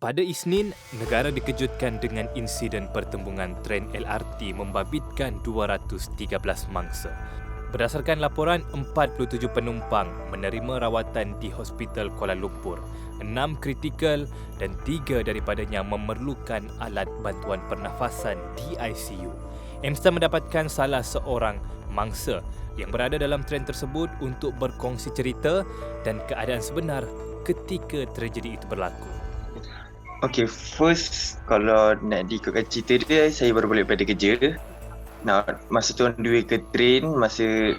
Pada Isnin, negara dikejutkan dengan insiden pertembungan tren LRT membabitkan 213 mangsa. Berdasarkan laporan, 47 penumpang menerima rawatan di Hospital Kuala Lumpur. 6 kritikal dan 3 daripadanya memerlukan alat bantuan pernafasan di ICU. Emsta mendapatkan salah seorang mangsa yang berada dalam tren tersebut untuk berkongsi cerita dan keadaan sebenar ketika tragedi itu berlaku. Okay, first kalau nak diikutkan cerita dia, saya baru balik pada kerja. Masa tu on the way ke train, masa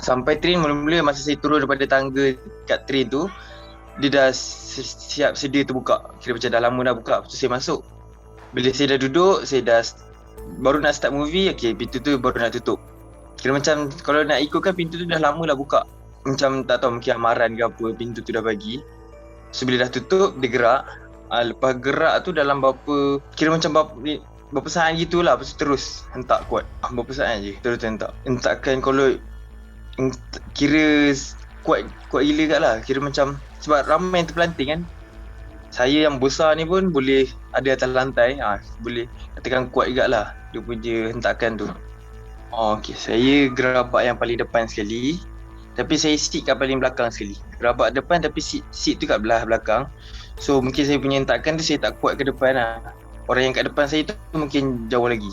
sampai train mula-mula masa saya turun daripada tangga kat train tu, dia dah siap sedia terbuka. Kira macam dah lama dah buka, lepas tu saya masuk. Bila saya dah duduk, saya dah baru nak start movie, okay, pintu tu baru nak tutup. Kira macam kalau nak ikutkan pintu tu dah lama dah buka. Macam tak tahu mungkin amaran ke apa, pintu tu dah bagi. So bila dah tutup, dia gerak. Lepas gerak tu dalam kira macam berapa saat gitulah, lepas tu terus hentak kuat. Berapa saat je terus hentak. Hentakkan kalau kira kuat gila kat lah. Kira macam sebab ramai yang terpelanting kan. Saya yang besar ni pun boleh ada atas lantai. Boleh katakan kuat juga lah dia punya hentakan tu. Okay, saya gerabak yang paling depan sekali. Tapi saya sit kat paling belakang sekali. Gerabak depan tapi sit tu kat belah belakang. So mungkin saya punya hentakan tu saya tak kuat ke depan lah. Orang yang kat depan saya tu mungkin jauh lagi.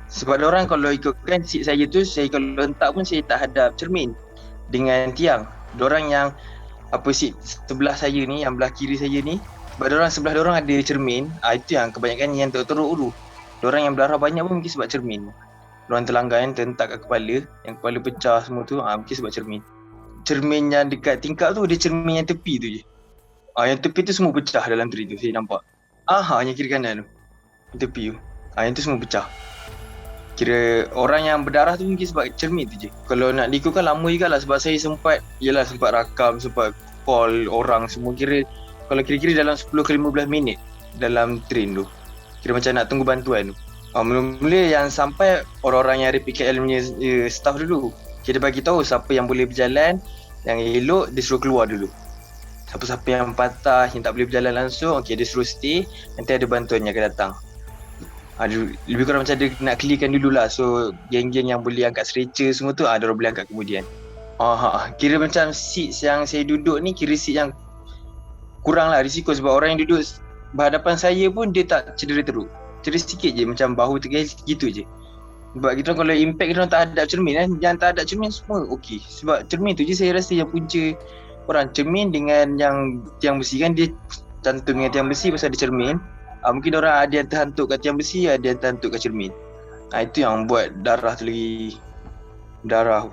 Sebab orang kalau ikutkan sit saya tu, saya kalau hentak pun saya tak hadap cermin dengan tiang. Diorang yang sit sebelah saya ni, yang belah kiri saya ni, sebab sebelah diorang ada cermin. Itu yang kebanyakan yang teruk dulu. Diorang yang berdarah banyak pun mungkin sebab cermin. Diorang terlanggar kan, terhentak kat kepala, yang kepala pecah semua tu, mungkin sebab cermin. Cermin yang dekat tingkap tu, dia cermin yang tepi tu je. Yang tepi tu semua pecah dalam train tu, saya nampak. Yang kiri kanan tu, yang tepi tu. Yang tu semua pecah. Kira orang yang berdarah tu mungkin sebab cermin tu je. Kalau nak diikutkan lama jugalah sebab saya sempat rakam, sempat call orang semua. Kira kalau kira-kira dalam 10 ke 15 minit dalam train tu. Kira macam nak tunggu bantuan tu. Mula-mula yang sampai orang-orang yang RPKL punya staff dulu. Kita bagi tahu siapa yang boleh berjalan, yang elok dia suruh keluar dulu. Siapa-siapa yang patah, yang tak boleh berjalan langsung, dia suruh stay. Nanti ada bantuan yang akan datang. Lebih kurang macam dia nak clearkan dululah. So geng-geng yang boleh angkat stretcher semua tu, diorang boleh angkat kemudian. Kira macam seat yang saya duduk ni, kira seat yang kurang lah risiko. Sebab orang yang duduk berhadapan saya pun dia tak cedera teruk. Cedera sikit je, macam bahu tergais gitu je. Sebab kita kalau impact kita tak hadap cermin kan, yang tak hadap cermin semua okey. Sebab cermin tu je saya rasa yang punca orang. Cermin dengan yang tiang besi kan, dia cantum dengan tiang besi pasal ada cermin. Mungkin orang ada yang terhantuk kat tiang besi, ada yang terhantuk kat cermin. Itu yang buat darah tu lagi darah.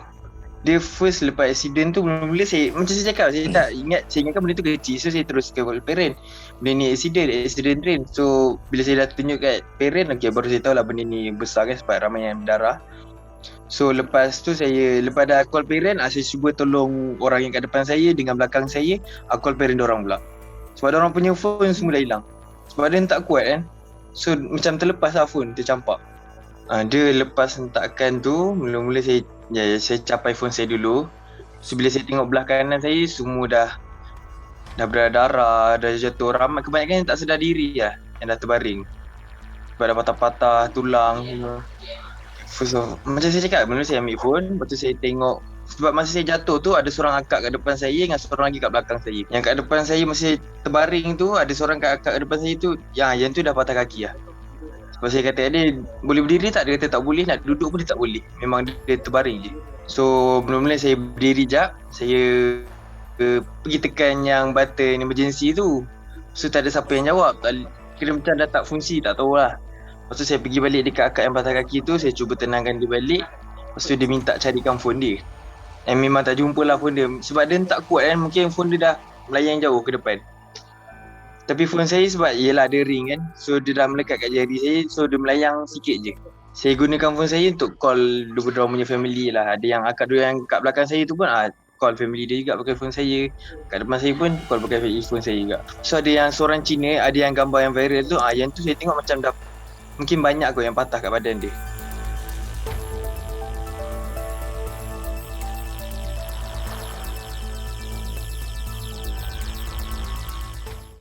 Dia first lepas accident tu mula-mula saya, macam saya cakap, saya tak ingat, saya ingatkan benda tu kecil. So saya terus ke parent, benda ni accident train. So bila saya dah tunjuk kat parent, baru saya tahu lah benda ni besar kan sebab ramai yang berdarah. So lepas tu lepas dah call parent, saya cuba tolong orang yang kat depan saya dengan belakang saya. Call parent diorang pula. Sebab diorang punya phone semua dah hilang. Sebab dia tak kuat kan. So macam terlepas lah phone, tercampak. Dia lepas hentakan tu, mula-mula saya capai phone saya dulu. So bila saya tengok belah kanan saya, semua dah berdarah, dah jatuh. Ramai kebanyakan yang tak sedar diri lah, yang dah terbaring. Sebab dah patah-patah tulang semua. So, macam saya cakap, mula saya ambil phone, lepas tu saya tengok. Sebab masa saya jatuh tu, ada seorang akak kat depan saya dengan seorang lagi kat belakang saya. Yang kat depan saya masih terbaring tu, ada seorang akak kat depan saya tu, yang tu dah patah kaki lah. Sebab saya kata dia boleh berdiri tak? Dia kata tak boleh, nak duduk pun dia tak boleh. Memang dia terbaring je. So mula-mula saya berdiri jap, saya pergi tekan yang button emergency tu. So tak ada siapa yang jawab. Kira macam dah tak fungsi, tak tahulah. Lepas tu saya pergi balik dekat akak yang patah kaki tu, saya cuba tenangkan dia balik. Lepas tu dia minta carikan phone dia. Memang tak jumpa lah phone dia. Sebab dia tak kuat kan, mungkin phone dia dah melayang jauh ke depan. Tapi phone saya sebab yelah ada ring kan, so dia dah melekat kat jari saya, so dia melayang sikit je. Saya gunakan phone saya untuk call dua-dua punya family lah. Ada yang akak dua yang kat belakang saya tu pun call family dia juga pakai phone saya. Kat depan saya pun call pakai phone saya juga. So ada yang seorang Cina, ada yang gambar yang viral tu, yang tu saya tengok macam dah mungkin banyak kot yang patah kat badan dia.